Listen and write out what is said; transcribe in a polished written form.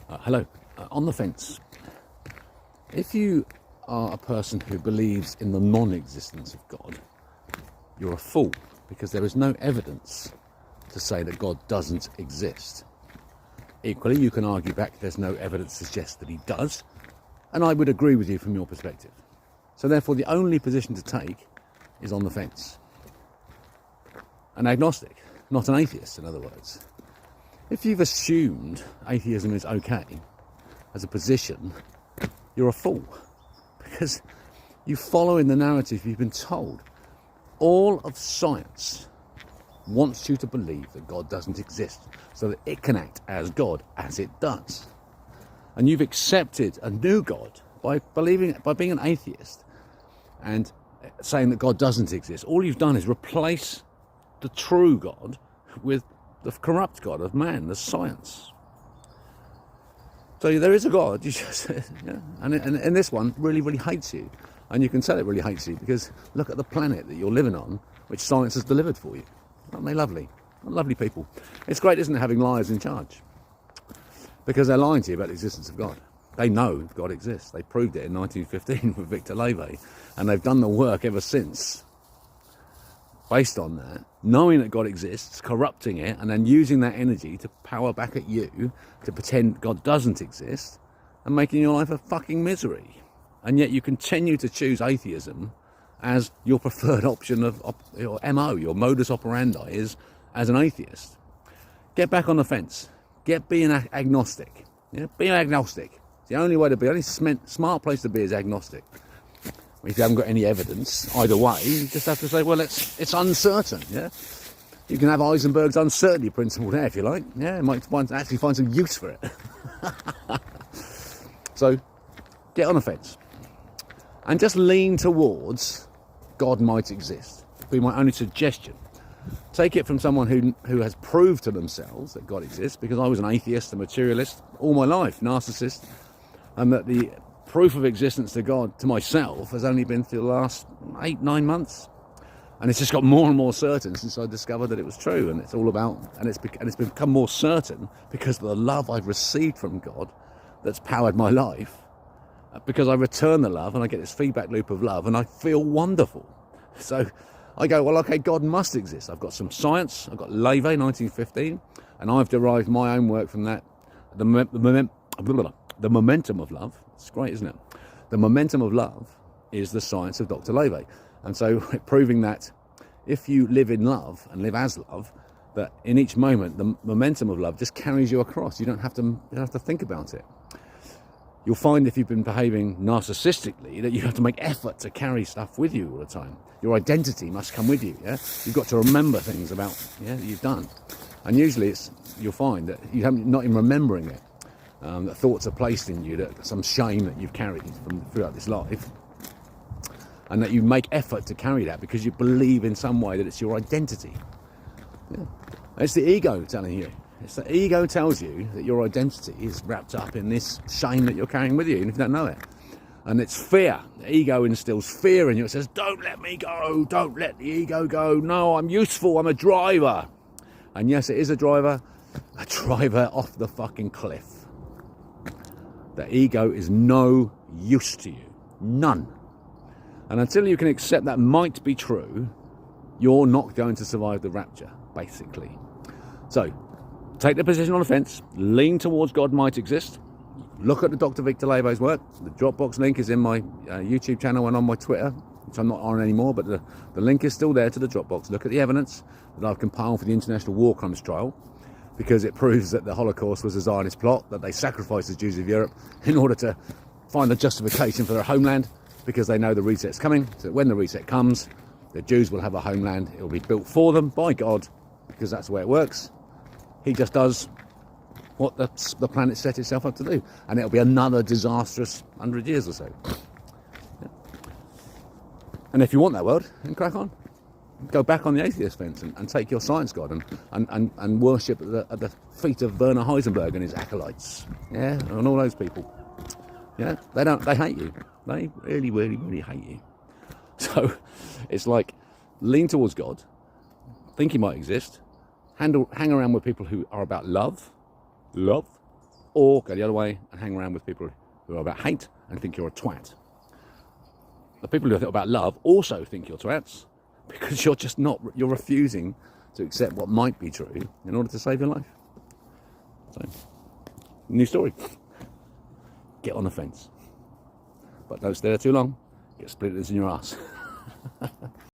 Hello. On the fence. If you are a person who believes in the non-existence of God, you're a fool, because there is no evidence to say that God doesn't exist. Equally, you can argue back there's no evidence to suggest that he does, and I would agree with you from your perspective. So therefore, the only position to take is on the fence. An agnostic, not an atheist, in other words. If you've assumed atheism is okay as a position, you're a fool, because you follow in the narrative you've been told. All of science wants you to believe that God doesn't exist so that it can act as God, as it does. And you've accepted a new God by being an atheist and saying that God doesn't exist. All you've done is replace the true God with the corrupt God of man, the science. So there is a God, you just, yeah, and this one really, really hates you. And you can tell it really hates you because look at the planet that you're living on, which science has delivered for you. Aren't they lovely? Lovely people. It's great, isn't it, having liars in charge? Because they're lying to you about the existence of God. They know God exists. They proved it in 1915 with Victor Levy, and they've done the work ever since based on that, knowing that God exists, corrupting it, and then using that energy to power back at you to pretend God doesn't exist and making your life a fucking misery. And yet you continue to choose atheism as your preferred option of your MO, your modus operandi is as an atheist. Get back on the fence. Get being agnostic. Yeah? Be agnostic. It's the only way to be. The only smart place to be is agnostic. If you haven't got any evidence either way, you just have to say, well, it's uncertain. Yeah, you can have Heisenberg's uncertainty principle there if you like. Yeah, you might actually find some use for it. So get on the fence and just lean towards God might exist. Be my only suggestion. Take it from someone who has proved to themselves that God exists, because I was an atheist, a materialist all my life, narcissist, and that the proof of existence to God to myself has only been through the last 8-9 months, and it's just got more and more certain since I discovered that it was true. And it's all about, and it's become more certain because of the love I've received from God that's powered my life, because I return the love and I get this feedback loop of love and I feel wonderful. So I go, well, okay, God must exist. I've got some science. I've got Levy 1915, and I've derived my own work from that. The momentum of love. It's great, isn't it? The momentum of love is the science of Dr. Levy. And so proving that if you live in love and live as love, that in each moment, the momentum of love just carries you across. You don't have to think about it. You'll find if you've been behaving narcissistically that you have to make effort to carry stuff with you all the time. Your identity must come with you, yeah? You've got to remember things about, that you've done. And usually you'll find that you haven't, not in remembering it, that thoughts are placed in you, that some shame that you've carried throughout this life, and that you make effort to carry that because you believe in some way that it's your identity. Yeah. It's the ego telling you. It's the ego tells you that your identity is wrapped up in this shame that you're carrying with you, even if you don't know it. And it's fear. The ego instills fear in you. It says, don't let me go. Don't let the ego go. No, I'm useful. I'm a driver. And yes, it is a driver off the fucking cliff. The ego is no use to you. None. And until you can accept that might be true, you're not going to survive the rapture, basically. So, take the position on the fence, lean towards God might exist, look at the Dr. Victor Levy's work. The Dropbox link is in my YouTube channel and on my Twitter, which I'm not on anymore, but the link is still there to the Dropbox. Look at the evidence that I've compiled for the International War Crimes Trial, because it proves that the Holocaust was a Zionist plot, that they sacrificed the Jews of Europe in order to find a justification for their homeland, because they know the reset's coming. So when the reset comes, the Jews will have a homeland. It will be built for them by God, because that's the way it works. He just does what the planet set itself up to do. And it'll be another disastrous 100 years or so. Yeah. And if you want that world, then crack on. Go back on the atheist fence and take your science God and worship at the feet of Werner Heisenberg and his acolytes. Yeah, and all those people. Yeah, they hate you. They really, really, really hate you. So it's like, lean towards God, think he might exist, hang around with people who are about love, or go the other way and hang around with people who are about hate and think you're a twat. The people who think about love also think you're twats because you're refusing to accept what might be true in order to save your life. So, new story. Get on the fence. But don't stay there too long. Get splinters in your ass.